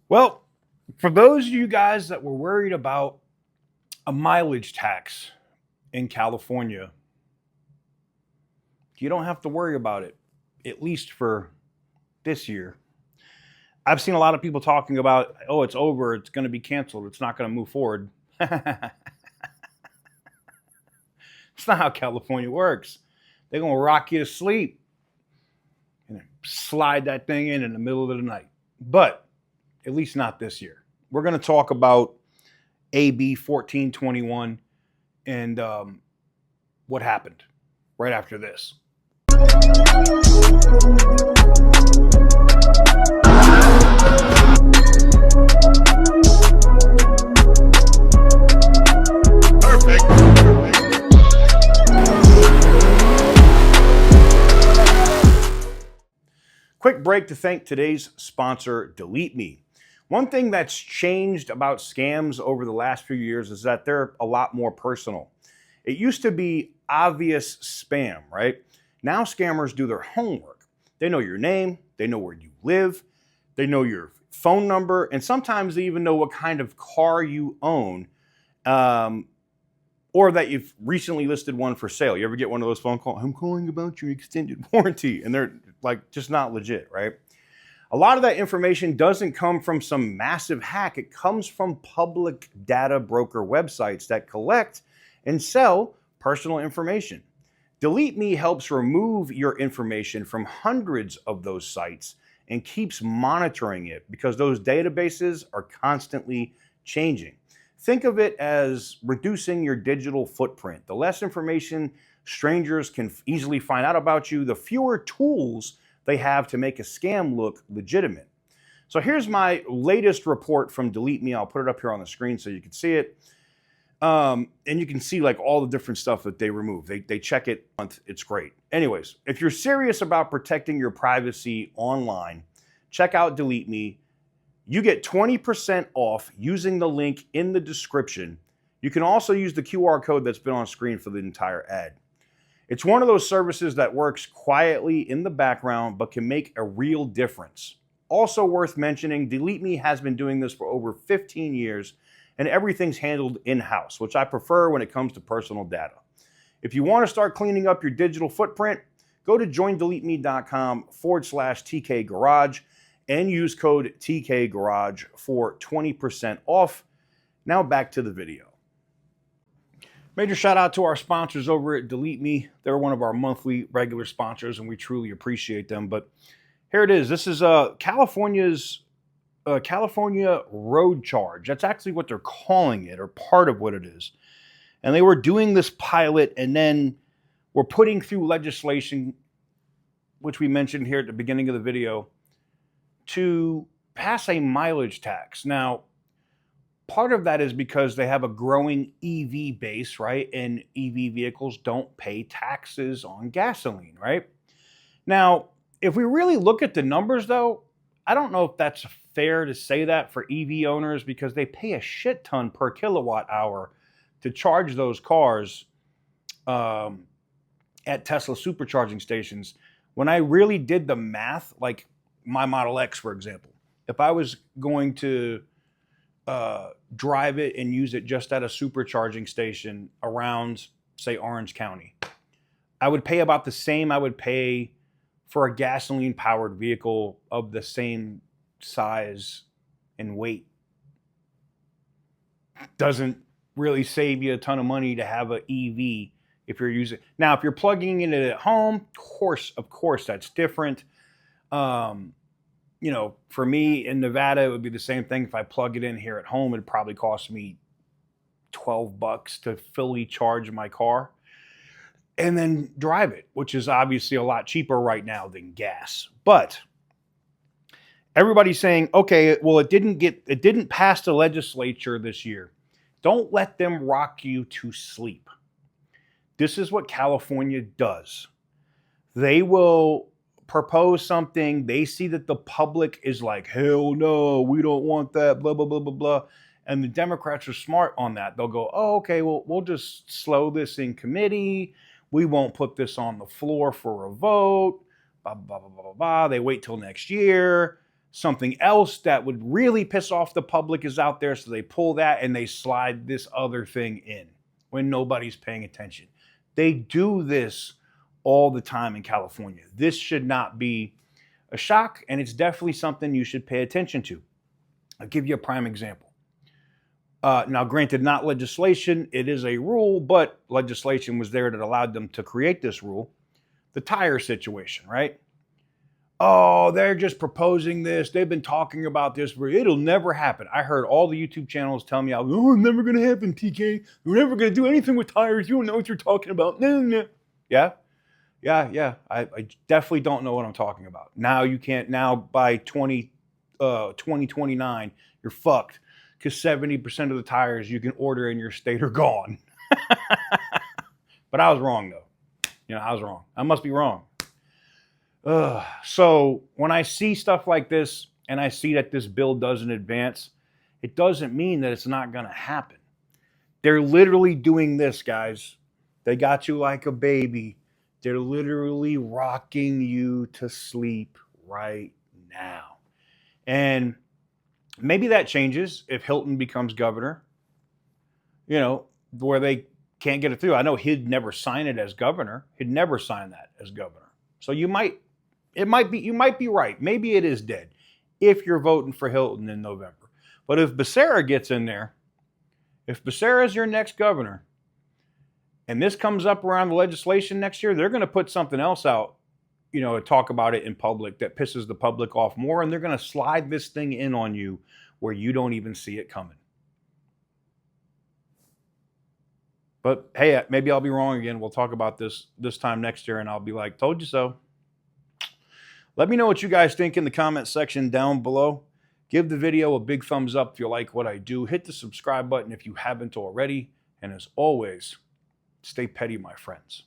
Well, for those of you guys that were worried about a mileage tax in California, you don't have to worry about it, at least for this year. I've seen a lot of people talking about, oh, it's over, it's going to be canceled, it's not going to move forward. It's not how California works. They're going to rock you to sleep and slide that thing in the middle of the night. But at least not this year. We're going to talk about AB 1421 and what happened right after this. Quick break to thank today's sponsor, Delete Me. One thing that's changed about scams over the last few years is that they're a lot more personal. It used to be obvious spam, right? Now scammers do their homework. They know your name, they know where you live, they know your phone number, and sometimes they even know what kind of car you own, or that you've recently listed one for sale. You ever get one of those phone calls? I'm calling about your extended warranty, and they're like just not legit, right? A lot of that information doesn't come from some massive hack. It comes from public data broker websites that collect and sell personal information. Delete Me helps remove your information from hundreds of those sites and keeps monitoring it because those databases are constantly changing. Think of it as reducing your digital footprint. The less information strangers can easily find out about you, the fewer tools they have to make a scam look legitimate. So here's my latest report from Delete Me. I'll put it up here on the screen so you can see it. And you can see like all the different stuff that they remove. They check it once. It's great. Anyways, if you're serious about protecting your privacy online, check out Delete Me. You get 20% off using the link in the description. You can also use the QR code that's been on screen for the entire ad. It's one of those services that works quietly in the background but can make a real difference. Also worth mentioning, Delete Me has been doing this for over 15 years and everything's handled in-house, which I prefer when it comes to personal data. If you want to start cleaning up your digital footprint, go to joindeleteme.com/TK Garage and use code TK Garage for 20% off. Now back to the video. Major shout out to our sponsors over at Delete Me. They're one of our monthly regular sponsors and we truly appreciate them. But here it is. This is California's California road charge. That's actually what they're calling it, or part of what it is. And they were doing this pilot and then we're putting through legislation, which we mentioned here at the beginning of the video, to pass a mileage tax. Now, part of that is because they have a growing EV base, right? And EV vehicles don't pay taxes on gasoline, right? Now, if we really look at the numbers though, I don't know if that's fair to say that for EV owners because they pay a shit ton per kilowatt hour to charge those cars at Tesla supercharging stations. When I really did the math, like my Model X, for example, if I was going to drive it and use it just at a supercharging station around, say, Orange County, I would pay about the same I would pay for a gasoline-powered vehicle of the same size and weight. Doesn't really save you a ton of money to have an EV if you're using. Now, if you're plugging it at home, of course, that's different. You know, for me in Nevada, it would be the same thing. If I plug it in here at home, it'd probably cost me $12 to fully charge my car and then drive it, which is obviously a lot cheaper right now than gas. But everybody's saying, okay, well, it didn't pass the legislature this year. Don't let them rock you to sleep. This is what California does. They will propose something. They see that the public is like, hell no, we don't want that, blah, blah, blah, blah, blah. And the Democrats are smart on that. They'll go, oh, okay, well, we'll just slow this in committee. We won't put this on the floor for a vote, blah, blah, blah, blah, blah, blah. They wait till next year. something else that would really piss off the public is out there, so they pull that and they slide this other thing in when nobody's paying attention. They do this all the time in California. This should not be a shock, and it's definitely something you should pay attention to. I'll give you a prime example. Now, granted, not legislation, it is a rule, but legislation was there that allowed them to create this rule. The tire situation, right? Oh, they're just proposing this. They've been talking about this. It'll never happen. I heard all the YouTube channels tell me, oh, it's never going to happen, TK. We're never going to do anything with tires. You don't know what you're talking about. No. Yeah. I definitely don't know what I'm talking about. Now you can't. Now by 2029, you're fucked because 70% of the tires you can order in your state are gone. But I was wrong, though. I was wrong. I must be wrong. So when I see stuff like this and I see that this bill doesn't advance, it doesn't mean that it's not going to happen. They're literally doing this, guys. They got you like a baby. They're literally rocking you to sleep right now. And maybe that changes if Hilton becomes governor, where they can't get it through. I know he'd never sign it as governor. He'd never sign that as governor. So you might be right. Maybe it is dead if you're voting for Hilton in November. But if Becerra gets in there, if Becerra is your next governor, and this comes up around the legislation next year, they're going to put something else out, to talk about it in public that pisses the public off more, and they're going to slide this thing in on you where you don't even see it coming. But hey, maybe I'll be wrong again. We'll talk about this time next year, and I'll be like, told you so. Let me know what you guys think in the comment section down below. Give the video a big thumbs up if you like what I do. Hit the subscribe button if you haven't already. And as always, stay petty, my friends.